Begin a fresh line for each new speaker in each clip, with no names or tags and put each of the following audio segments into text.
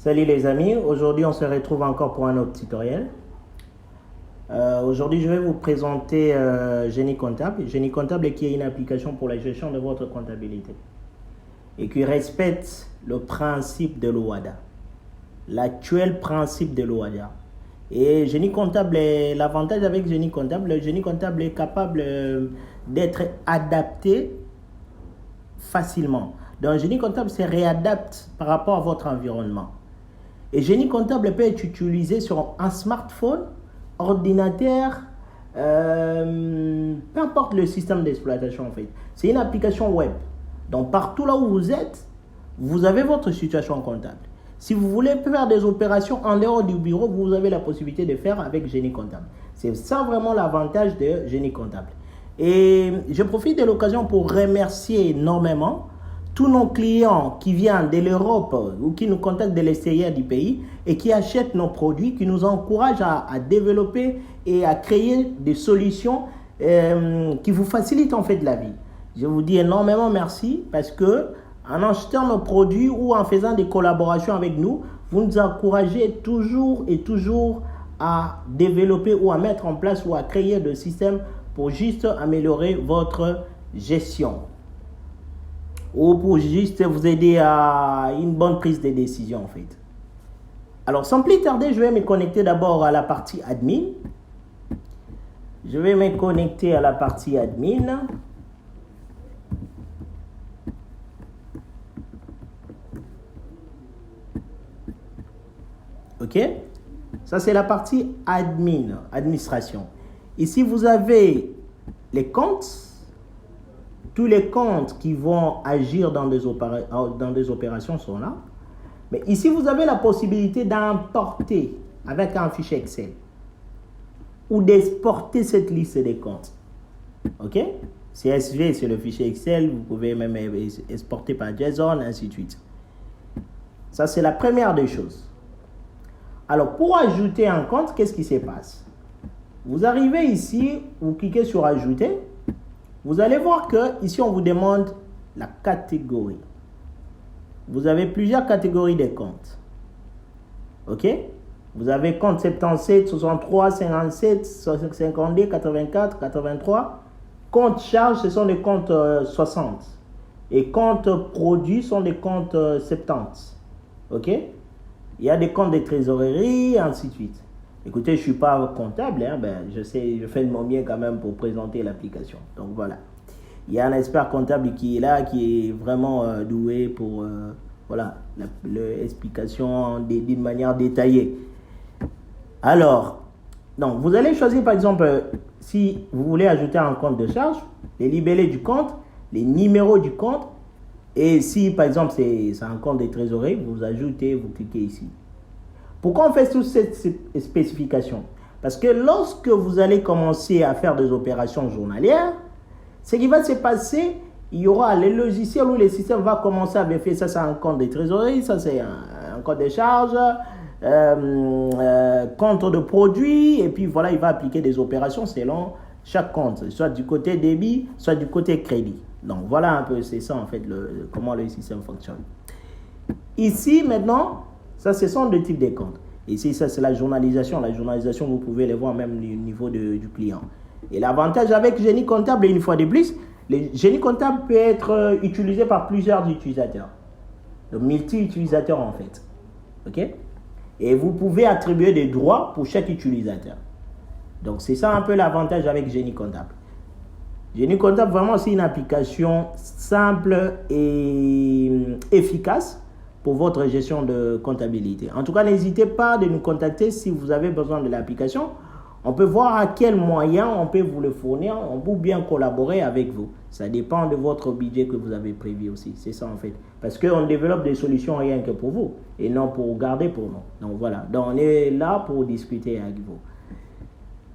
Salut les amis, aujourd'hui on se retrouve encore pour un autre tutoriel. Aujourd'hui je vais vous présenter Génie Comptable. Génie Comptable qui est une application pour la gestion de votre comptabilité et qui respecte le principe de l'OHADA, l'actuel principe de l'OHADA. Et Génie Comptable, l'avantage avec Génie Comptable, le Génie Comptable est capable d'être adapté facilement. Donc Génie Comptable se réadapte par rapport à votre environnement. Et Génie Comptable peut être utilisé sur un smartphone, ordinateur, peu importe le système d'exploitation en fait. C'est une application web. Donc partout là où vous êtes, vous avez votre situation comptable. Si vous voulez faire des opérations en dehors du bureau, vous avez la possibilité de faire avec Génie Comptable. C'est ça vraiment l'avantage de Génie Comptable. Et je profite de l'occasion pour remercier énormément tous nos clients qui viennent de l'Europe ou qui nous contactent de l'extérieur du pays et qui achètent nos produits, qui nous encouragent à développer et à créer des solutions qui vous facilitent en fait la vie. Je vous dis énormément merci parce que en achetant nos produits ou en faisant des collaborations avec nous, vous nous encouragez toujours et toujours à développer ou à mettre en place ou à créer des systèmes pour juste améliorer votre gestion ou pour juste vous aider à une bonne prise de décision en fait. Alors sans plus tarder, je vais me connecter d'abord à la partie admin. Je vais me connecter à la partie admin. Ok? Ça c'est la partie admin, administration. Ici vous avez les comptes. Tous les comptes qui vont agir dans des opérations sont là. Mais ici, vous avez la possibilité d'importer avec un fichier Excel ou d'exporter cette liste des comptes. OK? CSV, c'est le fichier Excel. Vous pouvez même exporter par JSON, ainsi de suite. Ça, c'est la première des choses. Alors, pour ajouter un compte, qu'est-ce qui se passe? Vous arrivez ici, vous cliquez sur Ajouter. Vous allez voir que ici on vous demande la catégorie. Vous avez plusieurs catégories de comptes. OK? Vous avez compte 77, 63, 57, 52, 84, 83. Compte charge, ce sont des comptes 60. Et comptes produits sont des comptes 70. OK? Il y a des comptes de trésorerie, ainsi de suite. Écoutez, je ne suis pas comptable, hein, je fais de mon mieux quand même pour présenter l'application. Donc voilà. Il y a un expert comptable qui est là, qui est vraiment doué pour l'explication d'une manière détaillée. Alors, donc vous allez choisir par exemple, si vous voulez ajouter un compte de charge, les libellés du compte, les numéros du compte, et si par exemple c'est un compte de trésorerie, vous ajoutez, vous cliquez ici. Pourquoi on fait toutes ces spécifications? Parce que lorsque vous allez commencer à faire des opérations journalières, ce qui va se passer, il y aura les logiciels où le système va commencer à vérifier ça c'est un compte de trésorerie, ça c'est un compte de charge, compte de produit, et puis voilà, il va appliquer des opérations selon chaque compte, soit du côté débit, soit du côté crédit. Donc voilà un peu, c'est ça en fait, comment le système fonctionne. Ici maintenant, ça, ce sont deux types de comptes. Ici, ça, c'est la journalisation. La journalisation, vous pouvez les voir même au niveau du client. Et l'avantage avec Génie Comptable, une fois de plus, le Génie Comptable peut être utilisé par plusieurs utilisateurs. Donc, multi-utilisateurs en fait. OK? Et vous pouvez attribuer des droits pour chaque utilisateur. Donc, c'est ça un peu l'avantage avec Génie Comptable. Génie Comptable, vraiment, c'est une application simple et efficace pour votre gestion de comptabilité. En tout cas, n'hésitez pas de nous contacter si vous avez besoin de l'application. On peut voir à quel moyen on peut vous le fournir, on peut bien collaborer avec vous. Ça dépend de votre budget que vous avez prévu aussi. C'est ça en fait. Parce qu'on développe des solutions rien que pour vous et non pour garder pour nous. Donc voilà. Donc on est là pour discuter avec vous.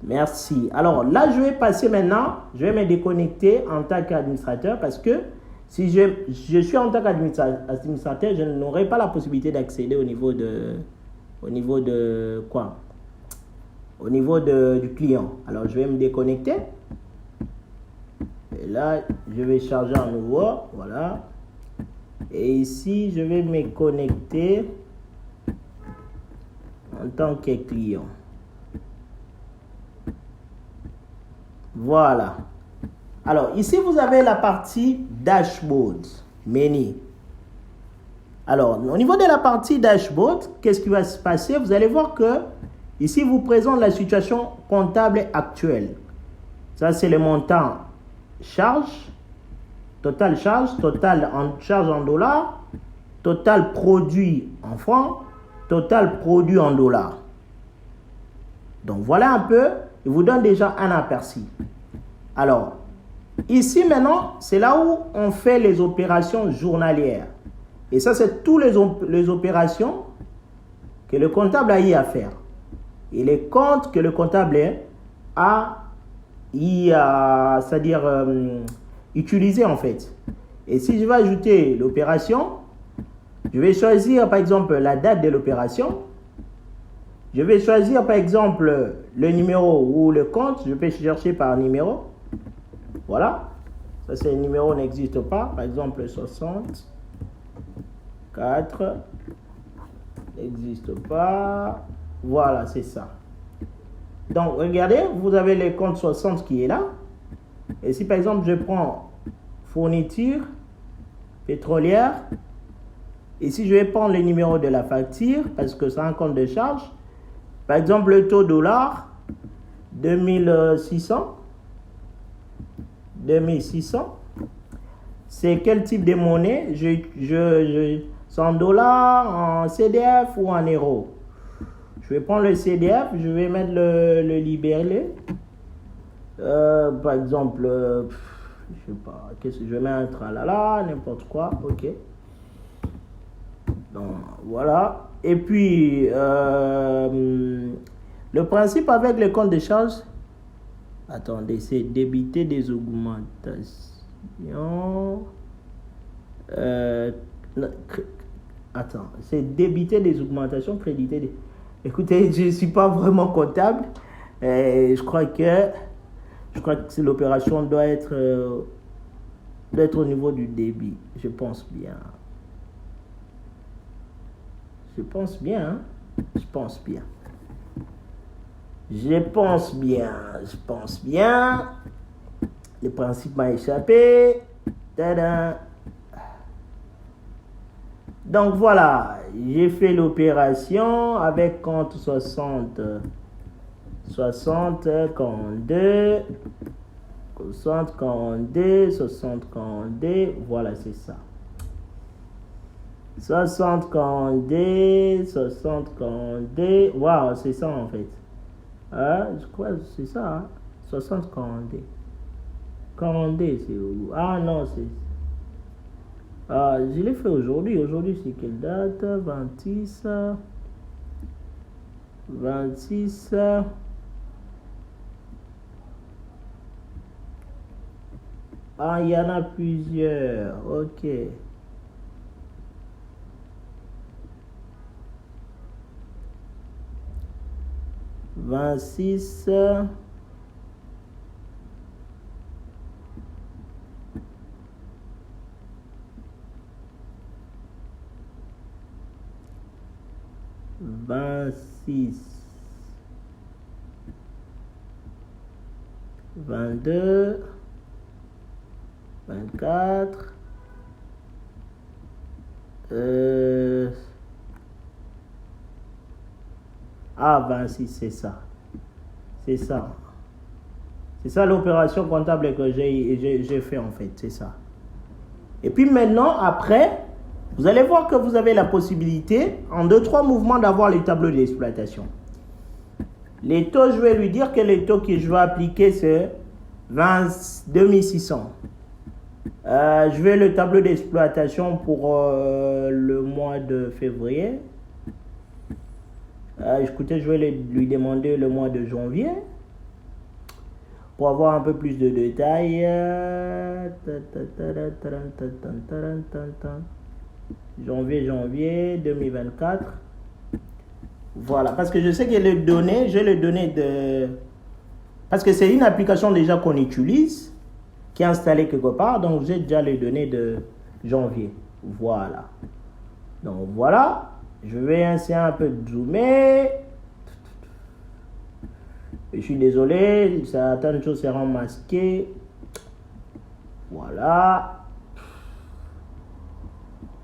Merci. Alors là, je vais passer maintenant, je vais me déconnecter en tant qu'administrateur parce que si je suis en tant qu'administrateur, je n'aurai pas la possibilité d'accéder au niveau de quoi? Au niveau du client. Alors, je vais me déconnecter. Et là, je vais charger à nouveau. Voilà. Et ici, je vais me connecter en tant que client. Voilà. Alors, ici, vous avez la partie dashboard, menu. Alors, au niveau de la partie dashboard, qu'est-ce qui va se passer? Vous allez voir que ici, vous présente la situation comptable actuelle. Ça, c'est le montant charge, total en charge en dollars, total produit en francs, total produit en dollars. Donc, voilà un peu, il vous donne déjà un aperçu. Alors, ici maintenant, c'est là où on fait les opérations journalières. Et ça, c'est toutes les opérations que le comptable a eu à faire. Et les comptes que le comptable a c'est-à-dire utilisé en fait. Et si je vais ajouter l'opération, je vais choisir par exemple la date de l'opération. Je vais choisir par exemple le numéro ou le compte. Je peux chercher par numéro. Voilà. Ça, c'est le numéro n'existe pas. Par exemple, 64 n'existe pas. Voilà, c'est ça. Donc, regardez, vous avez le compte 60 qui est là. Et si par exemple, je prends fourniture pétrolière, ici, je vais prendre le numéro de la facture parce que c'est un compte de charge. Par exemple, le taux dollar, 2600. 2600. C'est quel type de monnaie? C'est en dollars, en CDF ou en euros? Je vais prendre le CDF, je vais mettre le libellé. Par exemple, je sais pas, qu'est-ce que je vais mettre là, n'importe quoi, ok. Donc, voilà. Et puis, le principe avec les comptes de charge, attendez, c'est débiter des augmentations. Attends, c'est débiter des augmentations, créditer des... Écoutez, je ne suis pas vraiment comptable. Je crois que l'opération doit être au niveau du débit. Je pense bien. Je pense bien. Le principe m'a échappé. Tada. Donc voilà, j'ai fait l'opération avec compte 60 42 60 42, voilà, c'est ça. 60 42, waouh, c'est ça en fait. Je crois que c'est ça, hein? 60 42. 42, c'est où? Ah non, c'est... je l'ai fait aujourd'hui. Aujourd'hui, c'est quelle date? 26. Ah, il y en a plusieurs. Ok. Vingt-six. 22, 24, 26, c'est ça. C'est ça l'opération comptable que j'ai fait en fait, c'est ça. Et puis maintenant, après, vous allez voir que vous avez la possibilité, en 2-3 mouvements, d'avoir les tableaux d'exploitation. Les taux, je vais lui dire que les taux que je vais appliquer, c'est 2600. Je vais le tableau d'exploitation pour le mois de février. Écoutez, je vais lui demander le mois de janvier pour avoir un peu plus de détails. Janvier 2024. Voilà, parce que je sais que j'ai les données de... Parce que c'est une application déjà qu'on utilise, qui est installée quelque part, donc j'ai déjà les données de janvier. Voilà. Donc voilà, je vais essayer un peu de zoomer. Je suis désolé, certaines choses seront masquées. Voilà.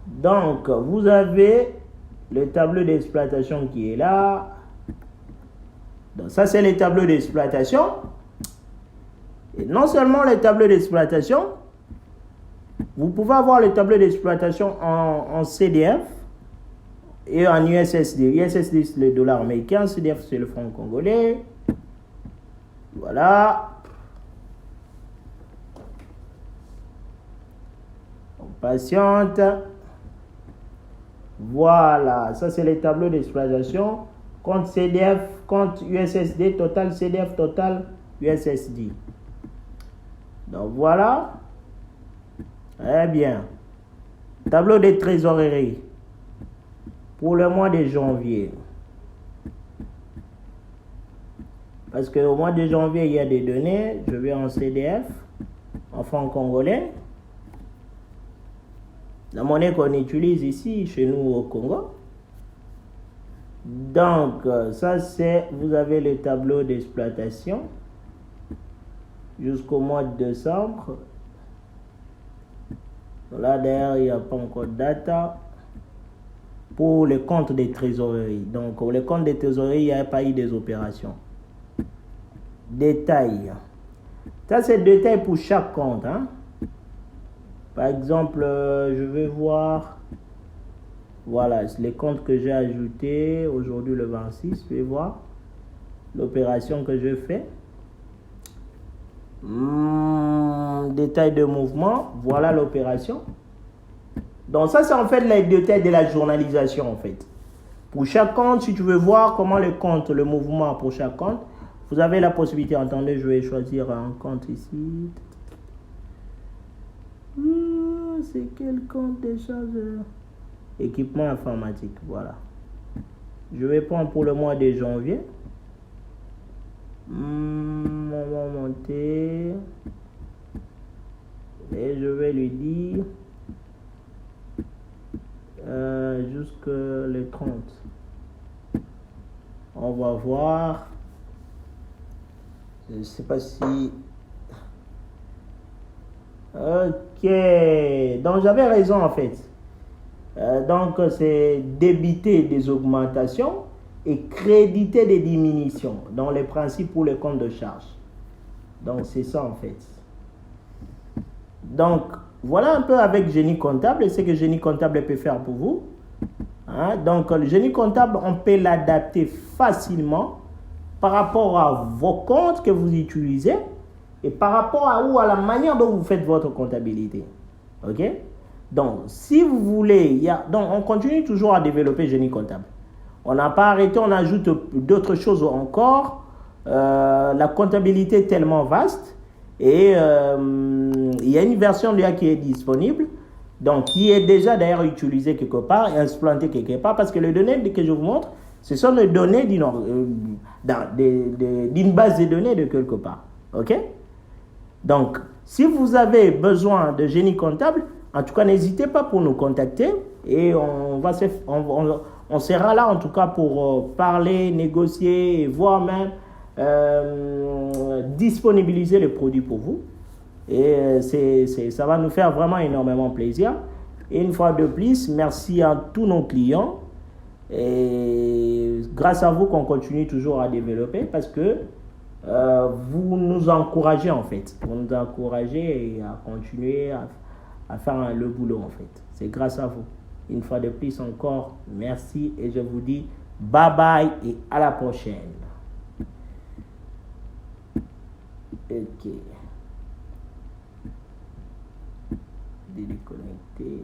Donc, vous avez le tableau d'exploitation qui est là. Donc, ça, c'est le tableau d'exploitation. Et non seulement le tableau d'exploitation, vous pouvez avoir le tableau d'exploitation en CDF et en USSD. USSD, c'est le dollar américain. CDF, c'est le franc congolais. Voilà. On patiente. Voilà. Ça, c'est le tableau d'exploitation. Compte CDF, compte USSD, total CDF, total USSD. Donc, voilà. Très bien. Tableau de trésorerie pour le mois de janvier. Parce qu'au mois de janvier, il y a des données. Je vais en CDF, en franc congolais. La monnaie qu'on utilise ici, chez nous au Congo. Donc, ça c'est, vous avez le tableau d'exploitation jusqu'au mois de décembre. Là, d'ailleurs, il n'y a pas encore de data pour les comptes des trésoreries. Donc, pour les comptes des trésoreries, il n'y a pas eu des opérations. Détails. Ça, c'est détail pour chaque compte. Hein. Par exemple, je vais voir. Voilà, les comptes que j'ai ajoutés aujourd'hui le 26. Je vais voir l'opération que je fais. Détail de mouvement. Voilà l'opération. Donc, ça, c'est en fait les détails de la journalisation, en fait. Pour chaque compte, si tu veux voir comment le compte, le mouvement pour chaque compte, vous avez la possibilité. Attendez, je vais choisir un compte ici. C'est quel compte déjà? Équipement informatique, voilà. Je vais prendre pour le mois de janvier. On va monter. Et je vais lui dire jusque le 30. On va voir. Je ne sais pas si... Ok. Donc, j'avais raison en fait. Donc, c'est débiter des augmentations et créditer des diminutions dans les principes pour les comptes de charge. Donc, c'est ça en fait. Donc, voilà un peu avec Génie Comptable et ce que Génie Comptable peut faire pour vous. Hein? Donc, le Génie Comptable, on peut l'adapter facilement par rapport à vos comptes que vous utilisez et par rapport à la manière dont vous faites votre comptabilité. OK? Donc, si vous voulez, donc on continue toujours à développer Génie Comptable. On n'a pas arrêté, on ajoute d'autres choses encore. La comptabilité est tellement vaste et il y a une version de l'IA qui est disponible, donc qui est déjà d'ailleurs utilisée quelque part et implantée quelque part parce que les données que je vous montre, ce sont les données d'une base de données de quelque part. OK? Donc, si vous avez besoin de Génie Comptable, en tout cas, n'hésitez pas pour nous contacter et on sera là en tout cas pour parler, négocier et voire même disponibiliser le produit pour vous. Et ça va nous faire vraiment énormément plaisir. Et une fois de plus, merci à tous nos clients. Et grâce à vous qu'on continue toujours à développer parce que vous nous encouragez en fait. Vous nous encouragez à continuer à faire le boulot en fait. C'est grâce à vous. Une fois de plus encore, merci et je vous dis bye bye et à la prochaine. Ok. Déconnecter.